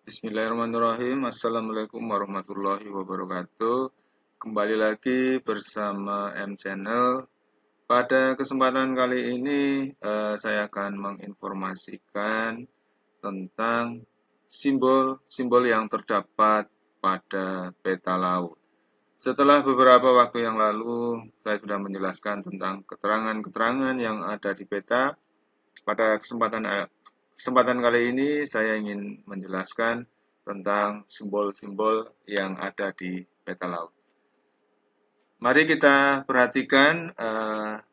Bismillahirrahmanirrahim. Assalamualaikum warahmatullahi wabarakatuh. Kembali lagi bersama M Channel. Pada kesempatan kali ini saya akan menginformasikan tentang simbol-simbol yang terdapat pada peta laut. Setelah beberapa waktu yang lalu, saya sudah menjelaskan tentang keterangan-keterangan yang ada di peta. Pada kesempatan kali ini saya ingin menjelaskan tentang simbol-simbol yang ada di peta laut. Mari kita perhatikan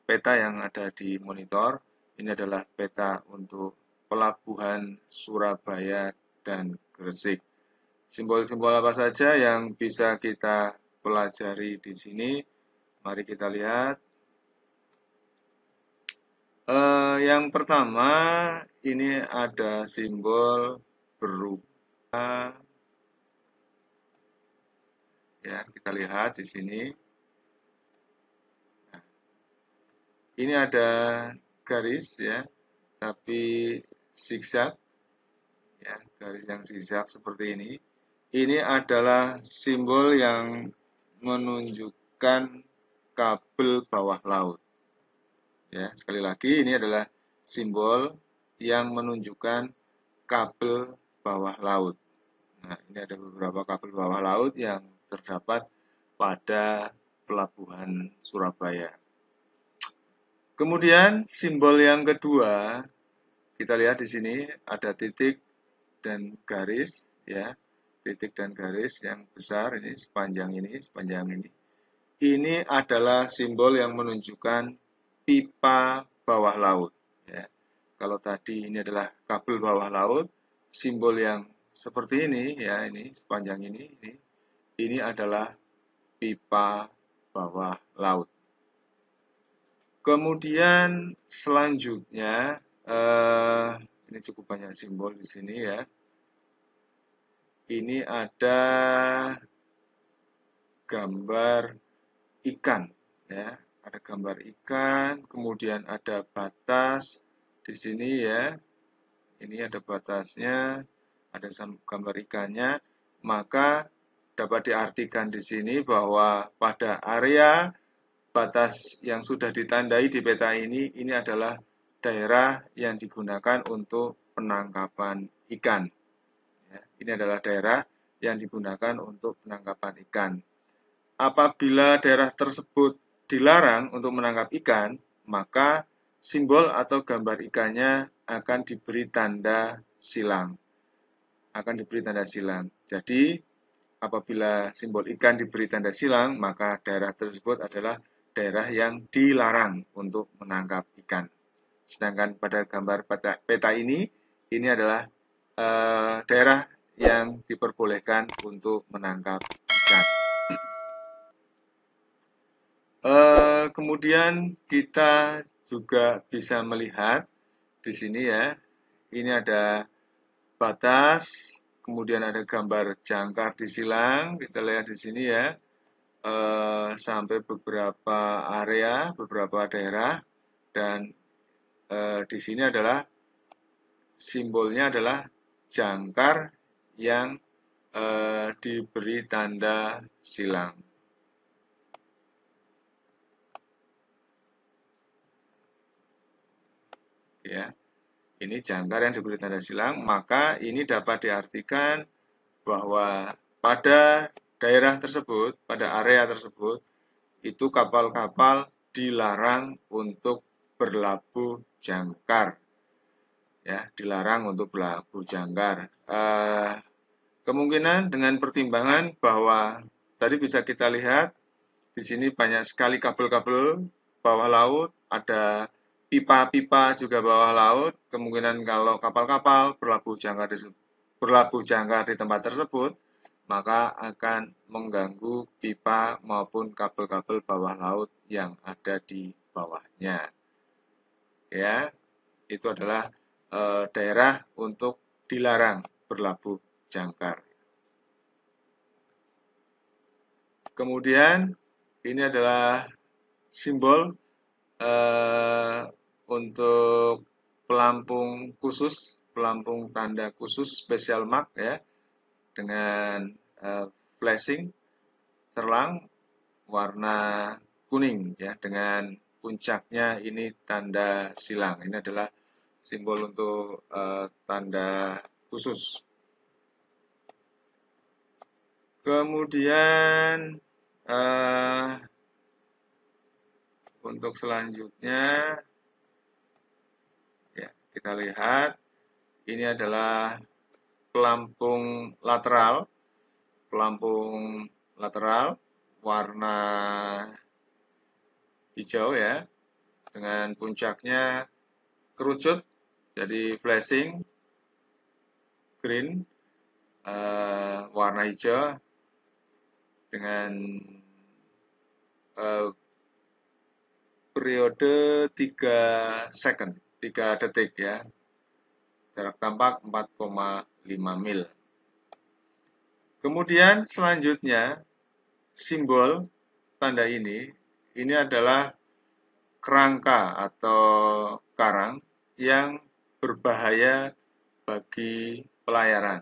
peta yang ada di monitor. Ini adalah peta untuk pelabuhan Surabaya dan Gresik. Simbol-simbol apa saja yang bisa kita pelajari di sini? Mari kita lihat. Yang pertama, ini ada simbol berupa, ya kita lihat di sini. Nah, ini ada garis ya, tapi zigzag, ya garis yang zigzag seperti ini. Ini adalah simbol yang menunjukkan kabel bawah laut. Ya, sekali lagi ini adalah simbol yang menunjukkan kabel bawah laut. Nah, ini ada beberapa kabel bawah laut yang terdapat pada pelabuhan Surabaya. Kemudian simbol yang kedua, kita lihat di sini ada titik dan garis, ya, titik dan garis yang besar ini sepanjang ini. Ini adalah simbol yang menunjukkan pipa bawah laut. Ya. Kalau tadi ini adalah kabel bawah laut, simbol yang seperti ini, ya ini sepanjang ini adalah pipa bawah laut. Kemudian selanjutnya, ini cukup banyak simbol di sini ya. Ini ada gambar ikan, ya. Ada gambar ikan, kemudian ada batas di sini ya. Ini ada batasnya, ada gambar ikannya, maka dapat diartikan di sini bahwa pada area batas yang sudah ditandai di peta ini adalah daerah yang digunakan untuk penangkapan ikan. Ya, ini adalah daerah yang digunakan untuk penangkapan ikan. Apabila daerah tersebut dilarang untuk menangkap ikan, maka simbol atau gambar ikannya akan diberi tanda silang. Jadi, apabila simbol ikan diberi tanda silang, maka daerah tersebut adalah daerah yang dilarang untuk menangkap ikan. Sedangkan pada gambar peta ini adalah daerah yang diperbolehkan untuk menangkap ikan. Kemudian kita juga bisa melihat di sini ya, ini ada batas, kemudian ada gambar jangkar di silang, kita lihat di sini ya, sampai beberapa area, beberapa daerah, dan di sini adalah simbolnya adalah jangkar yang diberi tanda silang. Ya, ini jangkar yang diberi tanda silang, maka ini dapat diartikan bahwa pada daerah tersebut, pada area tersebut, itu kapal-kapal dilarang untuk berlabuh jangkar. Ya, dilarang untuk berlabuh jangkar. Kemungkinan dengan pertimbangan bahwa tadi bisa kita lihat di sini banyak sekali kabel-kabel bawah laut, ada pipa-pipa juga bawah laut. Kemungkinan kalau kapal-kapal berlabuh jangkar di tempat tersebut, maka akan mengganggu pipa maupun kabel-kabel bawah laut yang ada di bawahnya. Ya, itu adalah daerah untuk dilarang berlabuh jangkar. Kemudian ini adalah simbol untuk pelampung khusus, pelampung tanda khusus special mark ya. dengan flashing terlang warna kuning ya, dengan puncaknya ini tanda silang. Ini adalah simbol untuk tanda khusus. Kemudian untuk selanjutnya ya, kita lihat ini adalah pelampung lateral warna hijau ya, dengan puncaknya kerucut jadi flashing green warna hijau dengan periode 3 detik ya, jarak tampak 4,5 mil. Kemudian selanjutnya simbol tanda ini adalah kerangka atau karang yang berbahaya bagi pelayaran.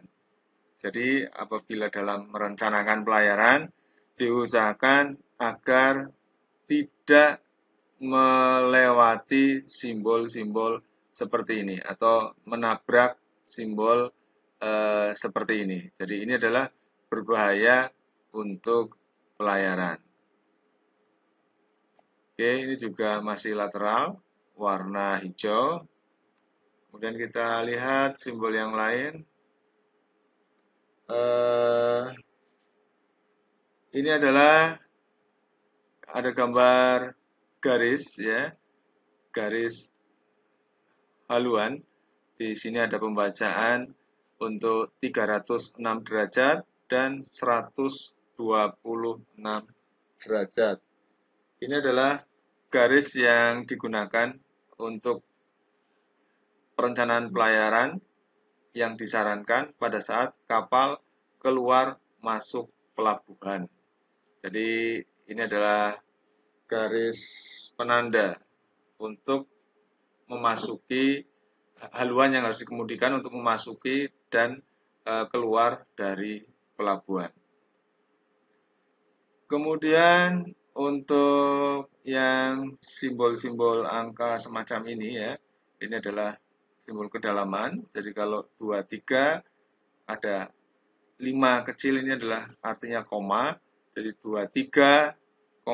Jadi apabila dalam merencanakan pelayaran diusahakan agar tidak melewati simbol-simbol seperti ini atau menabrak simbol seperti ini. Jadi ini adalah berbahaya untuk pelayaran. Oke, ini juga masih lateral, warna hijau. Kemudian kita lihat simbol yang lain. Ini adalah ada gambar garis ya, garis haluan. Di sini ada pembacaan untuk 306 derajat dan 126 derajat. Ini adalah garis yang digunakan untuk perencanaan pelayaran yang disarankan pada saat kapal keluar masuk pelabuhan. Jadi ini adalah garis penanda untuk memasuki haluan yang harus dikemudikan untuk memasuki dan keluar dari pelabuhan. Kemudian untuk yang simbol-simbol angka semacam ini ya, ini adalah simbol kedalaman. Jadi kalau 23 ada 5 kecil, ini adalah artinya koma. Jadi 23,5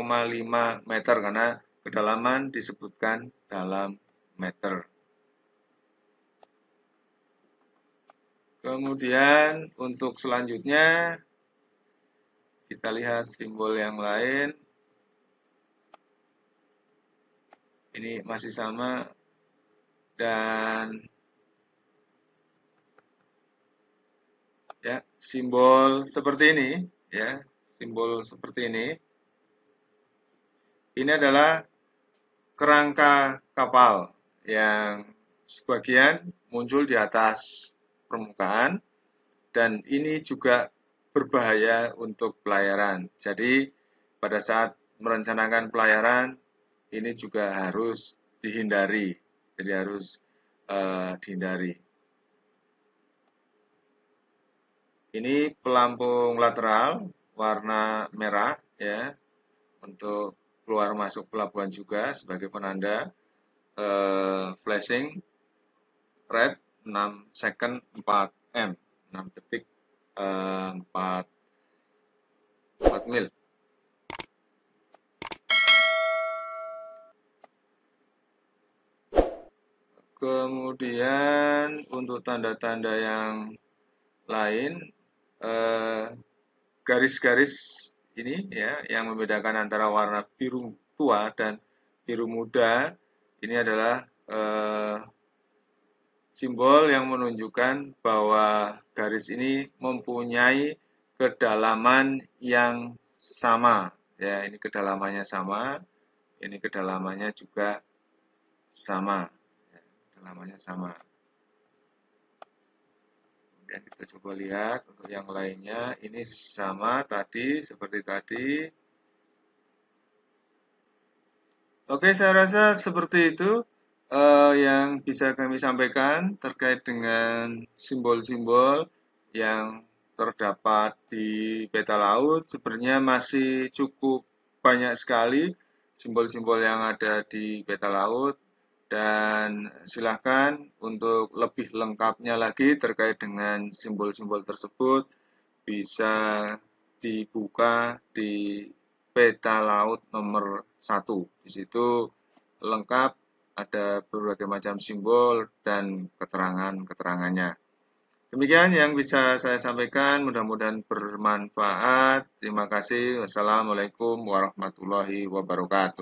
meter karena kedalaman disebutkan dalam meter. Kemudian untuk selanjutnya kita lihat simbol yang lain. Ini masih sama dan ya, simbol seperti ini ya, simbol seperti ini. Ini adalah kerangka kapal yang sebagian muncul di atas permukaan dan ini juga berbahaya untuk pelayaran. Jadi pada saat merencanakan pelayaran ini juga harus dihindari. Jadi harus dihindari. Ini pelampung lateral warna merah ya, untuk keluar masuk pelabuhan juga sebagai penanda. Flashing red 6 second 4 m, 6 detik 4 mil. Kemudian untuk tanda-tanda yang lain, garis-garis ini ya yang membedakan antara warna biru tua dan biru muda, ini adalah simbol yang menunjukkan bahwa garis ini mempunyai kedalaman yang sama ya, ini kedalamannya sama, ini kedalamannya juga sama ya, kedalamannya sama. Kemudian kita coba lihat untuk yang lainnya, ini sama tadi seperti tadi. Oke, saya rasa seperti itu yang bisa kami sampaikan terkait dengan simbol-simbol yang terdapat di peta laut sebenarnya masih cukup banyak sekali simbol-simbol yang ada di peta laut, dan silahkan untuk lebih lengkapnya lagi terkait dengan simbol-simbol tersebut bisa dibuka di peta laut nomor 1. Di situ lengkap, ada berbagai macam simbol dan keterangan-keterangannya. Demikian yang bisa saya sampaikan, mudah-mudahan bermanfaat. Terima kasih. Wassalamualaikum warahmatullahi wabarakatuh.